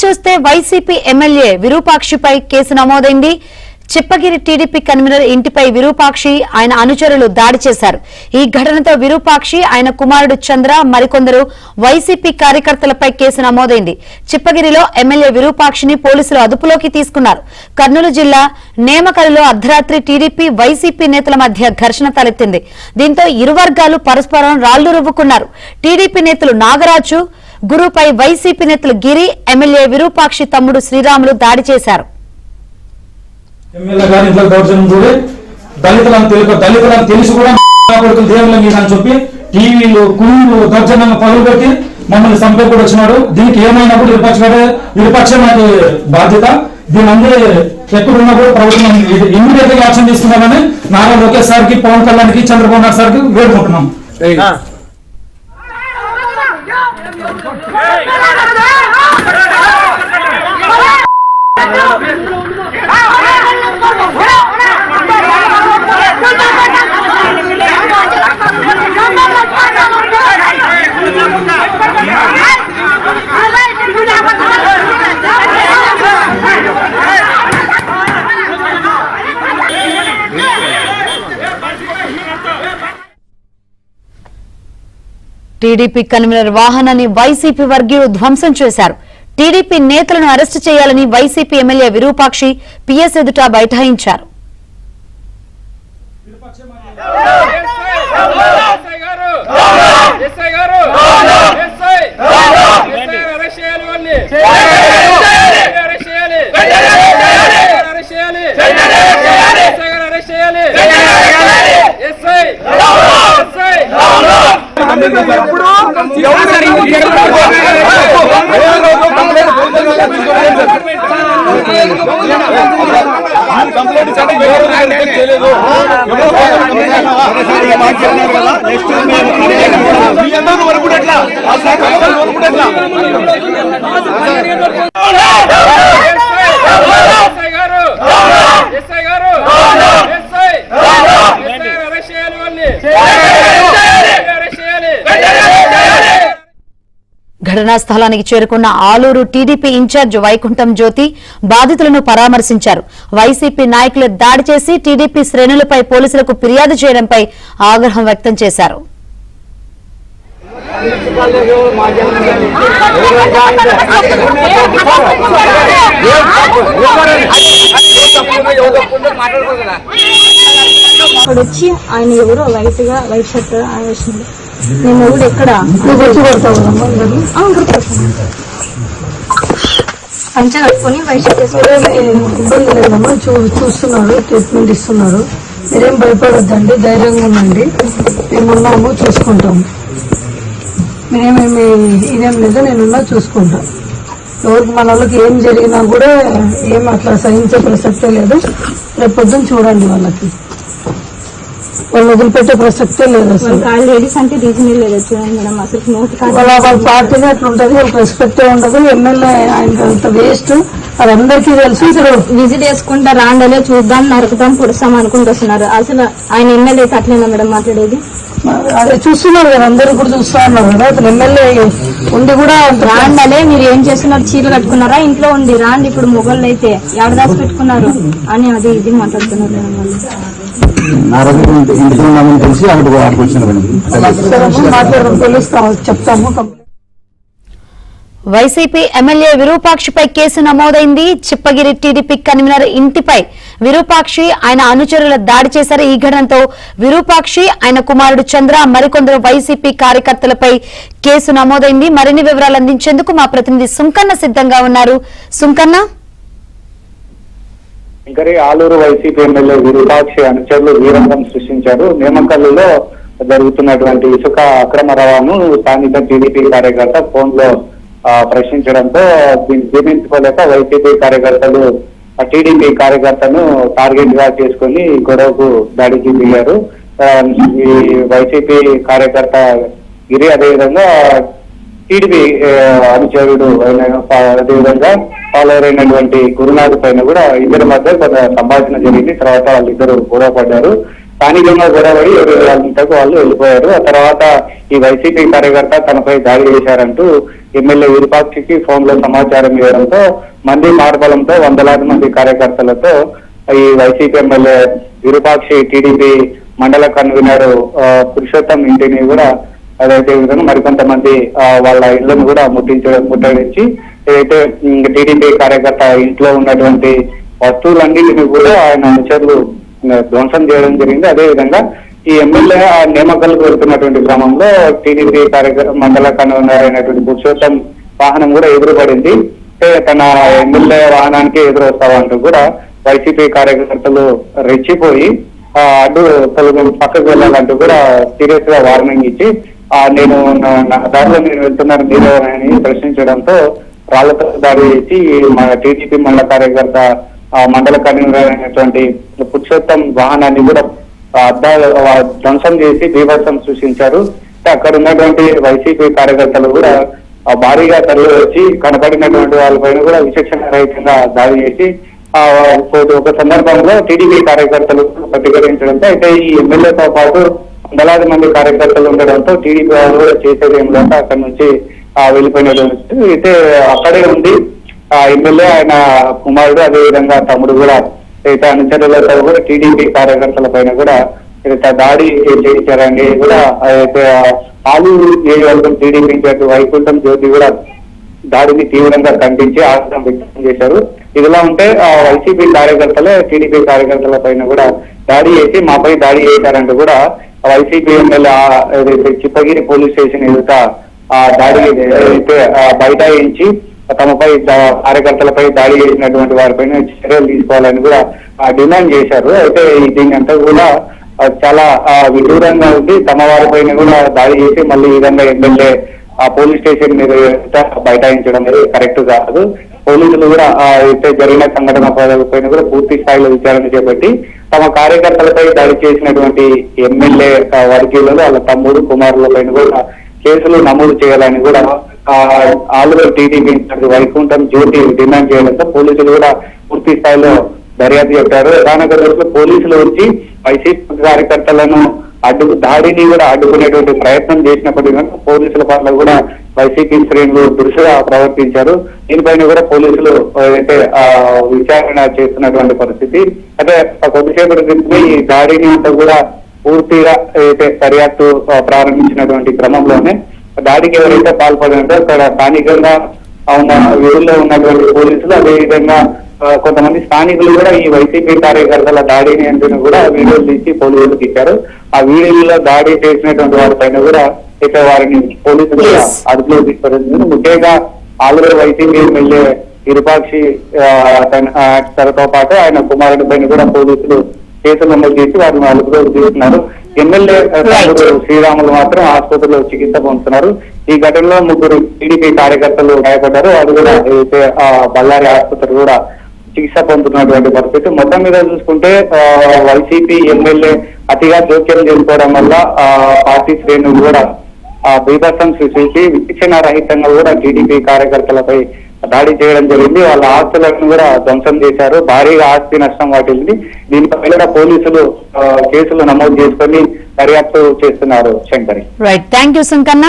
చూస్తే YCP MLA విరూపాక్షిపై case నమోదైంది. Chippagiri TDP convener ఇంటిపై విరూపాక్షి ఆయన అనుచరులు దాడి చేశారు. ఈ ఘటనతో విరూపాక్షి ఆయన కుమారుడు చంద్ర మరికొందరు వైసీపీ కార్యకర్తలపై కేసు నమోదైంది. చిప్పగిరిలో ఎమ్మెల్యే విరూపాక్షిని పోలీసులు అదుపులోకి తీసుకున్నారు. కర్నూలు జిల్లా నేమకలిలో అర్ధరాత్రి టీడీపీ వైసీపీ నేతల మధ్య ఘర్షణ తలెత్తింది. దీంతో ఇరు వర్గాలు పరస్పరం రాళ్లు రువ్వుకున్నారు. టీడీపీ నేతలు నాగరాజు గురుపై వైసీపీ నేతలు గిరి, ఎమ్మెల్యే విరూపాక్షి తమ్ముడు శ్రీరాములు దాడి చేశారు. దళితులను తెలిసి కూడా దేవుళ్ళ మీద అని చెప్పి టీవీలు కుళ్ళు దౌర్జన్యంగా పలుపెట్టి మమ్మల్ని చంపే కూడా వచ్చినాడు. దీనికి ఏమైనప్పుడు విపక్షం అది బాధ్యత. దీని అందరూ ఎక్కడున్నా కూడా ప్రభుత్వం ఇమ్మీడియట్ గా యాక్షన్ తీసుకున్నామని నారా లోకేష్ సార్ కి, పవన్ కళ్యాణ్ కి, చంద్రబాబు నాయుడు సార్ కి వేడుకుంటున్నాం. టీడీపీ కన్వీనర్ వాహనాన్ని వైసీపీ వర్గీయులు ధ్వంసం చేశారు. టీడీపీ నేతలను అరెస్టు చేయాలని వైసీపీ ఎమ్మెల్యే విరూపాక్షి పిఎస్ ఎదుట బైఠాయించారు. ఘటనా స్థలానికి చేరుకున్న ఆలూరు టీడీపీ ఇన్ఛార్జ్ వైకుంఠం జ్యోతి బాధితులను పరామర్శించారు. వైసీపీ నాయకులు దాడి చేసి టీడీపీ శ్రేణులపై పోలీసులకు ఫిర్యాదు చేయడంపై ఆగ్రహం వ్యక్తం చేశారు. వచ్చి ఆయన ఎవరో వైట్ షర్ట్ వేసింది. నేను ఎవరు ఎక్కడ పంచ కట్టుకొని వైట్ షర్ట్ ఇబ్బంది లేదమ్మా. చూస్తున్నారు, ట్రీట్మెంట్ ఇస్తున్నారు. మీరేం భయపడొద్దండి, ధైర్యంగా ఉండండి. మేమున్నాము, చూసుకుంటాము. మీరేమేమి ఇదేం లేదు, నేనున్నా చూసుకుంటాం. ఎవరికి మన వాళ్ళకి ఏం జరిగినా కూడా ఏం అట్లా సహించే ప్రసక్తే లేదు. రేపు పొద్దున్న చూడండి, వాళ్ళకి వాళ్ళు వదిలిపెట్టే ప్రసక్తే లేదు. అసలు వాళ్ళ పార్టీనే అట్లా ఉంటుంది, వాళ్ళకి రెస్పెక్టే ఉండదు. ఎమ్మెల్యే ఆయనకి అంత వేస్ట్, అది అందరికీ తెలుసు. ఇక్కడ విజిట్ చేసుకుంటా రాండలే చూద్దాం, నరుకుతాం, పొడుస్తాం అనుకుంటూ వస్తున్నారు. అసలు ఆయన ఎమ్మెల్యే అట్లేనా మేడం మాట్లాడేది? అదే చూస్తున్నారు కదా, అందరూ కూడా చూస్తా ఉన్నారు కదా. అతను ఎమ్మెల్యే ఉండి కూడా రాండలే మీరు ఏం చేస్తున్నారు, చీరలు కట్టుకున్నారా, ఇంట్లో ఉండి రాండి, ఇప్పుడు మొగళ్ళు అయితే ఏడాది పెట్టుకున్నారు అని అది ఇది మాట్లాడుతున్నారు. చెప్తాము. వైసీపీ ఎమ్మెల్యే విరూపాక్షిపై కేసు నమోదైంది. చిప్పగిరి టీడీపీ కన్వీనర్ ఇంటిపై విరూపాక్షి ఆయన అనుచరుల దాడి చేశారు. ఈ ఘటనతో విరూపాక్షి ఆయన కుమారుడు చంద్ర మరికొందరు వైసీపీ కార్యకర్తలపై కేసు నమోదైంది. మరిన్ని వివరాలు అందించేందుకు మా ప్రతినిధి సుంకన్న సిద్ధంగా ఉన్నారు. సుంకన్న, ఆలూరు వైసీపీ ఎమ్మెల్యే విరూపాక్షి అనుచరులు వీరంగం సృష్టించారు. నేమకల్లులో జరుగుతున్నటువంటి ఇసుక అక్రమ రవాణాను స్థానిక టీడీపీ కార్యకర్త ఫోన్ లో ప్రశ్నించడంతో దీన్ని జీర్ణించుకోలేక వైసీపీ కార్యకర్తలు టీడీపీ కార్యకర్తను టార్గెట్ గా చేసుకుని గొడవకు దాడికి దిగారు. ఈ వైసీపీ కార్యకర్త గిరి, అదేవిధంగా టీడీపీ అనుచరుడు అదేవిధంగా ఫాలోవర్ అయినటువంటి గురునాథ్ పైన కూడా ఇద్దరి మధ్య కొంత సంభాషణ జరిగింది. తర్వాత వాళ్ళిద్దరు గొడవ పడ్డారు. స్థానికంగా గొడవడి ఎవరి వాళ్ళంతకు వాళ్ళు వెళ్ళిపోయారు. ఆ తర్వాత ఈ వైసీపీ కార్యకర్త తనపై దాడి చేశారంటూ ఎమ్మెల్యే విరూపాక్షికి ఫోన్ లో సమాచారం ఇవ్వడంతో మంది మార్బలంతో వందలాది మంది కార్యకర్తలతో ఈ వైసీపీ ఎమ్మెల్యే విరూపాక్షి టీడీపీ మండల కన్వీనర్ పురుషోత్తం ఇంటిని కూడా అదైతే విధంగా మరికొంతమంది వాళ్ళ ఇళ్లను కూడా ముట్టడించి ఏదైతే టీడీపీ కార్యకర్త ఇంట్లో ఉన్నటువంటి వస్తువులన్నింటినీ కూడా ఆయన అనుచరులు ధ్వంసం చేయడం జరిగింది. అదే విధంగా ఈ ఎమ్మెల్యే నియామకాలకు వెళ్తున్నటువంటి క్రమంలో టీడీపీ మండల కన్వీనర్ అయినటువంటి పురుషోత్తం వాహనం కూడా ఎదురుపడింది. తన ఎమ్మెల్యే వాహనానికి ఎదురు వస్తామంటూ కూడా వైసీపీ కార్యకర్తలు రెచ్చిపోయి అడ్డు పక్కకు వెళ్ళాలంటూ కూడా సీరియస్ గా వార్నింగ్ ఇచ్చి నేను నా దారిలో నేను వెళ్తున్నాను మీరు అని ప్రశ్నించడంతో రాళ్లతో దాడి చేసి మన టీడీపీ మండల కార్యకర్త మండల కన్వీనర్ అయినటువంటి పురుషోత్తం వాహనాన్ని కూడా ధ్వంసం చేసి బీభత్సం సృష్టించారు. అక్కడ ఉన్నటువంటి వైసీపీ కార్యకర్తలు కూడా భారీగా తరలి వచ్చి కనబడినటువంటి వాళ్ళపైన కూడా విచక్షణ రహితంగా దాడి చేసి ఒక సందర్భంలో టీడీపీ కార్యకర్తలు ప్రతిఘటించడంతో అయితే ఈ ఎమ్మెల్యేతో పాటు వందలాది మంది కార్యకర్తలు ఉండడంతో టీడీపీ వాళ్ళు కూడా చేసేది ఏం లేక అక్కడి నుంచి వెళ్ళిపోయినటువంటి అయితే అక్కడే ఉంది ఎమ్మెల్యే ఆయన కుమారుడు అదే విధంగా తమ్ముడు కూడా అయితే అనుచరులతో కూడా టీడీపీ కార్యకర్తల పైన కూడా దాడి చేయించారండి. కూడా అయితే ఆలూరు నియోజకవర్గం టీడీపీ ఇన్ఛార్జ్ వైకుంఠం జ్యోతి కూడా దాడిని తీవ్రంగా ఖండించి ఆగ్రహం వ్యక్తం చేశారు. ఇదిలా ఉంటే వైసీపీ కార్యకర్తలే టీడీపీ కార్యకర్తల పైన కూడా దాడి చేసి మాపై దాడి చేశారంటూ కూడా వైసీపీ ఎమ్మెల్యే ఏదైతే చిప్పగిరి పోలీస్ స్టేషన్ ఎదుట దాడి అయితే బైఠాయించి తమపై కార్యకర్తలపై దాడి చేసినటువంటి వారిపైన చర్యలు తీసుకోవాలని కూడా డిమాండ్ చేశారు. అయితే దీని అంతా కూడా చాలా విదూరంగా ఉంది. తమ వారిపైన కూడా దాడి చేసి మళ్ళీ ఈ విధంగా ఎమ్మెల్యే పోలీస్ స్టేషన్ మీద బైఠాయించడం అనేది కరెక్ట్ కాదు. పోలీసులు కూడా అయితే జరిగిన సంఘటన పైన కూడా పూర్తి స్థాయిలో విచారణ చేపట్టి తమ కార్యకర్తలపై దాడి చేసినటువంటి ఎమ్మెల్యే వర్గీయులు వాళ్ళ తమ్ముడు కుమారుల పైన కూడా కేసులు నమోదు చేయాలని కూడా ఆలూరు టీడీపీ ఇన్ఛార్జ్ వైకుంఠం జ్యోతి డిమాండ్ చేయడంతో పోలీసులు కూడా పూర్తి స్థాయిలో దర్యాప్తు చేశారు. ప్రధాన దశలో పోలీసులు వచ్చి వైసీపీ కార్యకర్తలను దాడిని కూడా అడ్డుకునేటువంటి ప్రయత్నం చేసినప్పటికీ పోలీసుల పట్ల కూడా వైసీపీ శ్రేణులు దురుసుగా ప్రవర్తించారు. దీనిపైన కూడా పోలీసులు అయితే విచారణ చేస్తున్నటువంటి పరిస్థితి. అయితే కొద్దిసేపటి క్రితమే ఈ దాడిని అంతా కూడా పూర్తిగా అయితే దర్యాప్తు ప్రారంభించినటువంటి క్రమంలోనే దాడికి ఎవరైతే పాల్పడారో అక్కడ స్థానికంగా ఉన్న వీధుల్లో ఉన్నటువంటి పోలీసులు అదేవిధంగా కొంతమంది స్థానికులు కూడా ఈ వైసీపీ కార్యకర్తల దాడిని అంటూ కూడా వీడియోలు తీసి పోలీసులకు ఇచ్చారు. ఆ వీడియోలో దాడి చేసినటువంటి వారిపైన కూడా అయితే వారిని పోలీసులు అదుపులో తీసుకొచ్చింది. ముఖ్యంగా ఆలూరు వైసీపీ ఎమ్మెల్యే విరూపాక్షి తనతో పాటు ఆయన కుమారుడి పైన కూడా పోలీసులు కేసులు నమోదు చేసి వారిని అదుపులో తీసుకున్నారు. ఎమ్మెల్యే శ్రీరాములు మాత్రం ఆసుపత్రిలో చికిత్స పొందుతున్నారు. ఈ ఘటనలో 3 టీడీపీ కార్యకర్తలు గాయపడ్డారు. అది కూడా అయితే బళ్ళారి ఆసుపత్రి కూడా చికిత్స పొందుతున్నటువంటి పరిస్థితి. మొత్తం మీద చూసుకుంటే వైసీపీ ఎమ్మెల్యే అతిగా జోక్యం చేసుకోవడం వల్ల పార్టీ శ్రేణులు కూడా బీభత్సం సృష్టించి విచక్షణ రహితంగా కూడా టీడీపీ కార్యకర్తలపై దాడి చేయడం జరిగింది. వాళ్ళ ఆస్తులను కూడా ధ్వంసం చేశారు. భారీగా ఆస్తి నష్టం వాటిల్లింది. దీనిపై కూడా పోలీసులు కేసులు నమోదు చేసుకొని దర్యాప్తు చేస్తున్నారు. శంకరి. Right, thank you సంకన్న.